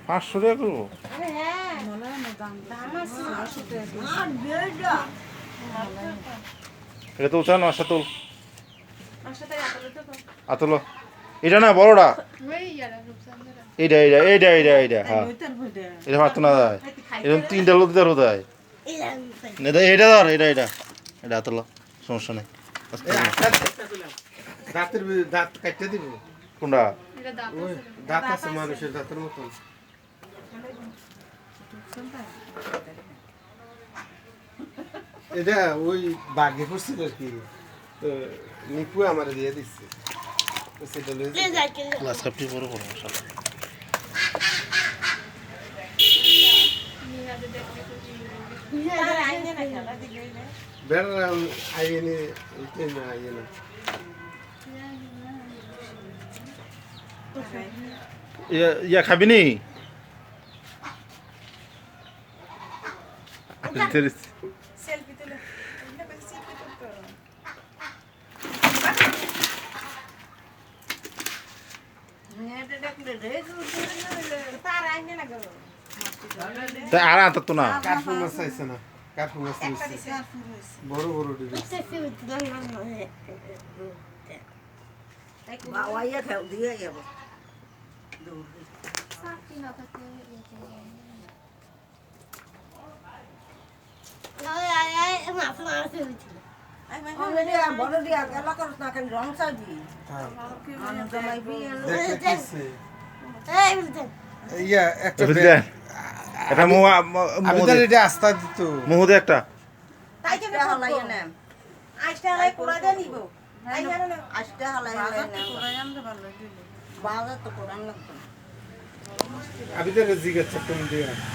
500 টাকা করবো? আরে হ্যাঁ দাম আছে। এটা তো উঠান, আশা তোল, আতলো। এটা না বড়টা, এইটা এইটা এইটা এইটা এইটা, হ্যাঁ এটা পারতো না যায়, এরকম 3টা লোক দিতে হতায় না, এটা ধর, এটা এটা এটা আতলো, সমস্যা নেই। দাঁতের দাঁত কাটতে দিব। কোনটা? ওই দাঁত আছে মানুষের দাঁতের মতন। এটা ওই বাঘে পড়ছিল আর কি, তো নিপু আমার দিয়ে দিচ্ছে, তো সেটা গ্লাস কাপটি বড় বড় মশলা। বেড়া আইনে না আইনে ইয়া খাবি নি? সেলফি তুলে তার আইনে না গো তা আর আনতো তো না। কার্টুন মাছ আইছে না, কার্টুন মাছ একটা দিচ্ছে দিছে বড় বড় দিচ্ছে। বাবাইয়া খেও দিয়ে যাবো বড় দিয়া গেলা করছ না কেন রং সাজি ইয়া একটা বুঝলেন? এটা আমি তো এটা আস্থা দিত। মুহূর্তে একটা তাই কেন হালাইয়া না আইসটা হালাই কোড়া দিয়ে নিব তাই জানো না আজটা হালাই হালাই না বাজার তো কোরআন লাগতো আমি তো জিজ্ঞাসা করলাম দিয়া